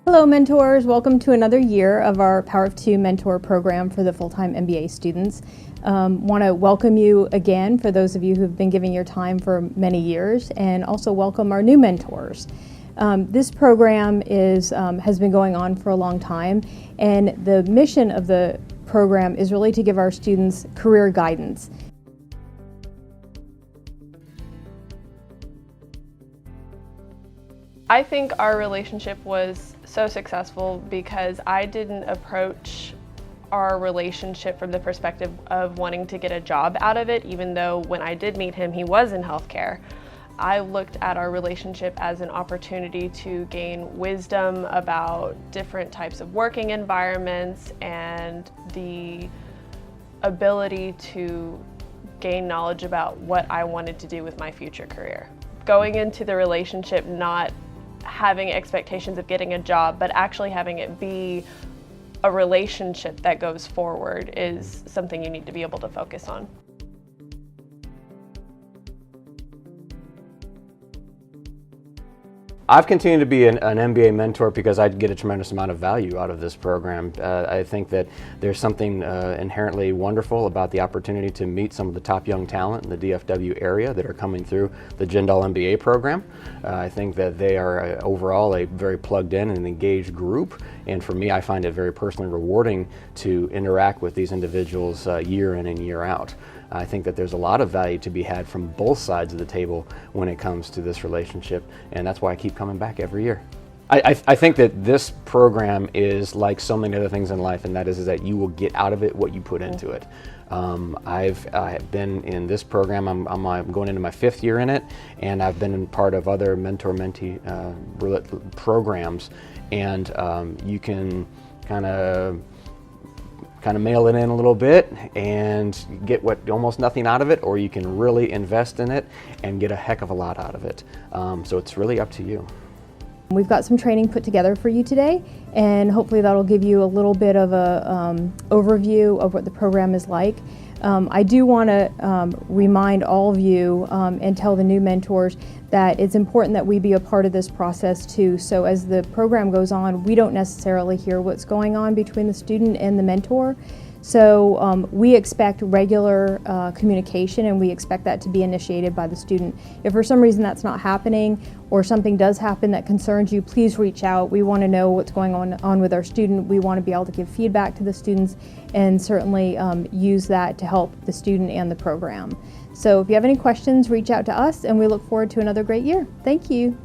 Hello mentors, welcome to another year of our Power of Two mentor program for the full-time MBA students. Want to welcome you again for those of you who've been giving your time for many years, and also welcome our new mentors. This program has been going on for a long time, and the mission of the program is really to give our students career guidance. I think our relationship was so successful because I didn't approach our relationship from the perspective of wanting to get a job out of it, even though when I did meet him, he was in healthcare. I looked at our relationship as an opportunity to gain wisdom about different types of working environments and the ability to gain knowledge about what I wanted to do with my future career. Going into the relationship not having expectations of getting a job, but actually having it be a relationship that goes forward is something you need to be able to focus on. I've continued to be an MBA mentor because I get a tremendous amount of value out of this program. I think that there's something inherently wonderful about the opportunity to meet some of the top young talent in the DFW area that are coming through the Jindal MBA program. I think that they are overall a very plugged in and engaged group, and for me I find it very personally rewarding to interact with these individuals year in and year out. I think that there's a lot of value to be had from both sides of the table when it comes to this relationship, and that's why I keep coming back every year. I think that this program is like so many other things in life, and that is that you will get out of it what you put into it. I've been in this program, I'm going into my 5th year in it, and I've been part of other mentor-mentee programs, and you can kind of mail it in a little bit and get almost nothing out of it, or you can really invest in it and get a heck of a lot out of it. So it's really up to you. We've got some training put together for you today, and hopefully that'll give you a little bit of a overview of what the program is like. I do want to remind all of you and tell the new mentors that it's important that we be a part of this process too. So as the program goes on, we don't necessarily hear what's going on between the student and the mentor. So we expect regular communication, and we expect that to be initiated by the student. If for some reason that's not happening, or something does happen that concerns you, please reach out. We want to know what's going on with our student. We want to be able to give feedback to the students, and certainly use that to help the student and the program. So if you have any questions, reach out to us, and we look forward to another great year. Thank you.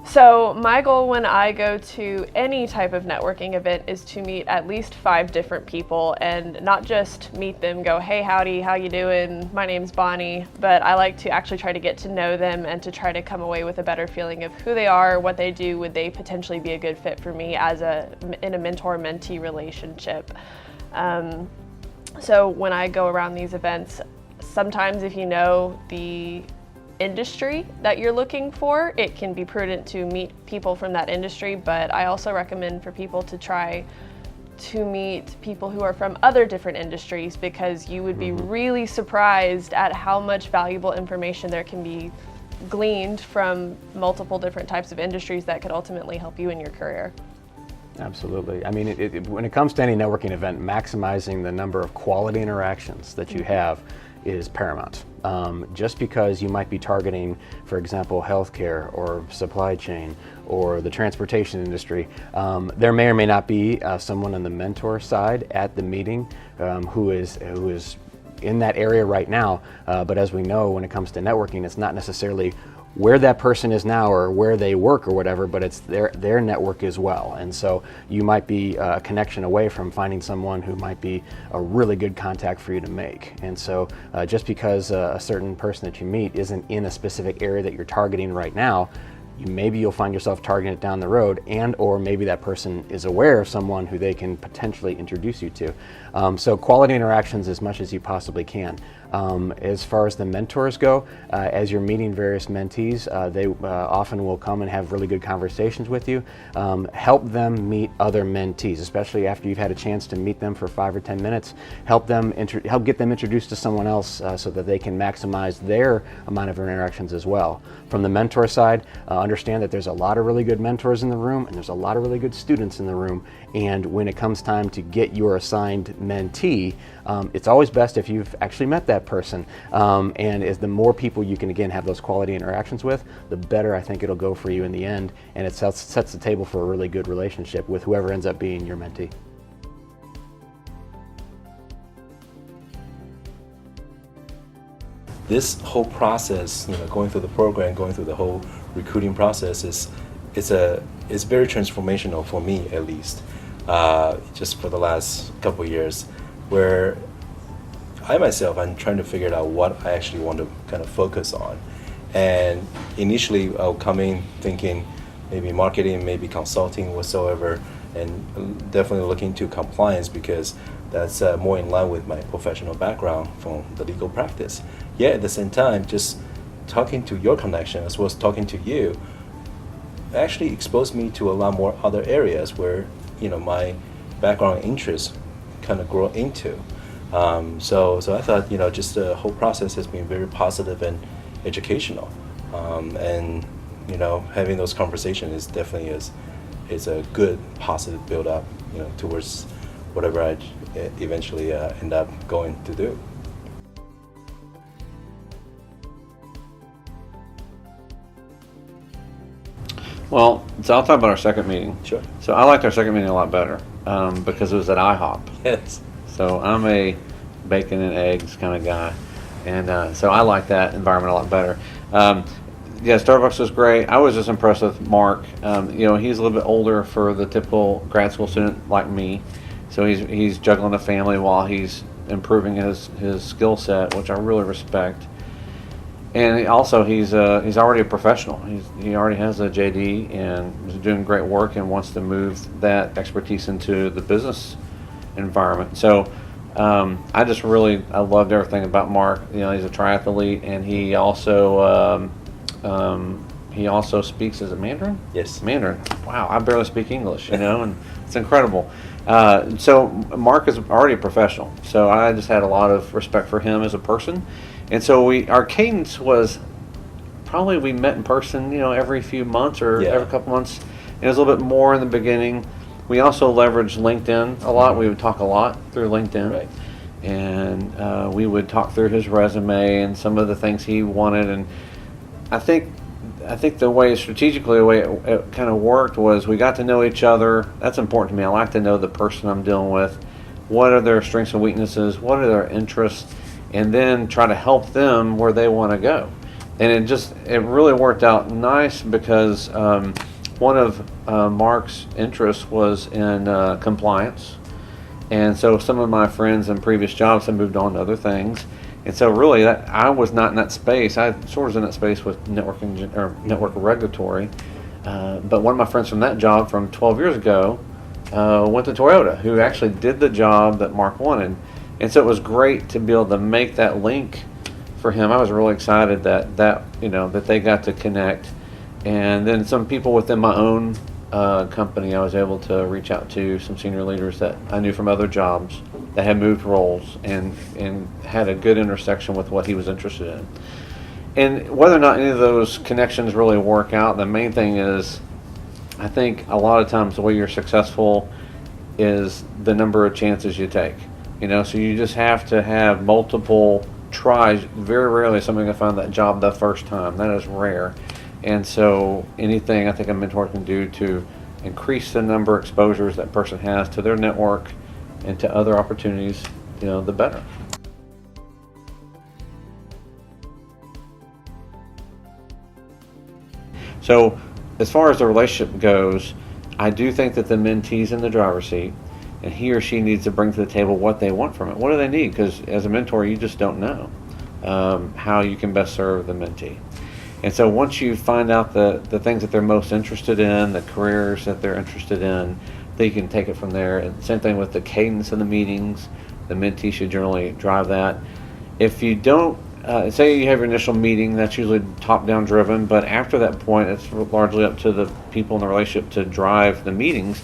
So my goal when I go to any type of networking event is to meet at least 5 different people, and not just meet them, go, hey, howdy, how you doing? My name's Bonnie. But I like to actually try to get to know them and to try to come away with a better feeling of who they are, what they do, would they potentially be a good fit for me in a mentor-mentee relationship. So when I go around these events, sometimes if you know the industry that you're looking for, it can be prudent to meet people from that industry, but I also recommend for people to try to meet people who are from other different industries, because you would be really surprised at how much valuable information there can be gleaned from multiple different types of industries that could ultimately help you in your career. Absolutely. I mean, when it comes to any networking event, maximizing the number of quality interactions that you have is paramount. Just because you might be targeting, for example, healthcare or supply chain or the transportation industry, there may or may not be someone on the mentor side at the meeting who is in that area right now. But as we know, when it comes to networking, it's not necessarily where that person is now or where they work or whatever, but it's their network as well. And so you might be a connection away from finding someone who might be a really good contact for you to make. And so just because a certain person that you meet isn't in a specific area that you're targeting right now, maybe you'll find yourself targeting it down the road, and or maybe that person is aware of someone who they can potentially introduce you to. So quality interactions as much as you possibly can. As far as the mentors go, as you're meeting various mentees, they often will come and have really good conversations with you. Help them meet other mentees, especially after you've had a chance to meet them for 5 or 10 minutes. Help get them introduced to someone else so that they can maximize their amount of interactions as well. From the mentor side, understand that there's a lot of really good mentors in the room, and there's a lot of really good students in the room. And when it comes time to get your assigned mentee, it's always best if you've actually met that person. And as the more people you can, again, have those quality interactions with, the better I think it'll go for you in the end. And it sets the table for a really good relationship with whoever ends up being your mentee. This whole process, going through the program, going through the whole recruiting process is very transformational for me, at least, just for the last couple of years, where I'm trying to figure out what I actually want to kind of focus on. And initially I'll come in thinking maybe marketing, maybe consulting, whatsoever, and definitely looking to compliance because that's more in line with my professional background from the legal practice. Yet at the same time, just talking to your connection as well as talking to you actually exposed me to a lot more other areas where my background and interests kind of grow into. So I thought just the whole process has been very positive and educational, and having those conversations is definitely is a good positive build up towards whatever I eventually end up going to do. Well, so I'll talk about our second meeting. Sure. So I liked our second meeting a lot better because it was at IHOP. Yes. So I'm a bacon and eggs kind of guy, and so I like that environment a lot better. Yeah, Starbucks was great. I was just impressed with Mark. He's a little bit older for the typical grad school student like me, so he's juggling a family while he's improving his skill set, which I really respect. And also, he's already a professional. He already has a JD and is doing great work and wants to move that expertise into the business environment. So I loved everything about Mark. He's a triathlete, and he also speaks as a Mandarin. Yes. Mandarin. Wow, I barely speak English. And it's incredible. So Mark is already a professional. So I just had a lot of respect for him as a person. And so our cadence was probably we met in person, every few months or every couple months. And it was a little bit more in the beginning. We also leveraged LinkedIn a lot. We would talk a lot through LinkedIn. Right. And we would talk through his resume and some of the things he wanted. And I think the way it kind of worked was we got to know each other. That's important to me. I like to know the person I'm dealing with. What are their strengths and weaknesses? What are their interests? And then try to help them where they want to go. And it really worked out nice because one of Mark's interests was in compliance. And so some of my friends in previous jobs have moved on to other things. And so really I was not in that space. I sort of was in that space with network regulatory. But one of my friends from that job from 12 years ago went to Toyota, who actually did the job that Mark wanted. And so it was great to be able to make that link for him. I was really excited that they got to connect. And then some people within my own company, I was able to reach out to some senior leaders that I knew from other jobs that had moved roles and had a good intersection with what he was interested in. And whether or not any of those connections really work out, the main thing is, I think a lot of times the way you're successful is the number of chances you take. So you just have to have multiple tries. Very rarely is somebody going to find that job the first time. That is rare. And so anything I think a mentor can do to increase the number of exposures that person has to their network and to other opportunities, the better. So as far as the relationship goes, I do think that the mentee's in the driver's seat, and he or she needs to bring to the table what they want from it. What do they need? Because as a mentor, you just don't know how you can best serve the mentee. And so once you find out the things that they're most interested in, the careers that they're interested in, then you can take it from there. And same thing with the cadence of the meetings. The mentee should generally drive that. If you don't, say you have your initial meeting, that's usually top-down driven, but after that point, it's largely up to the people in the relationship to drive the meetings.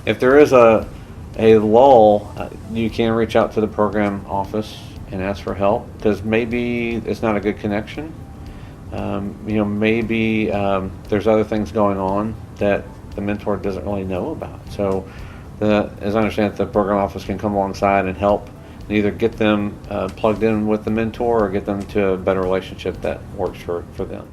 If there is a lull, you can reach out to the program office and ask for help, because maybe it's not a good connection. Maybe there's other things going on that the mentor doesn't really know about. So, as I understand it, the program office can come alongside and help and either get them plugged in with the mentor or get them to a better relationship that works for them.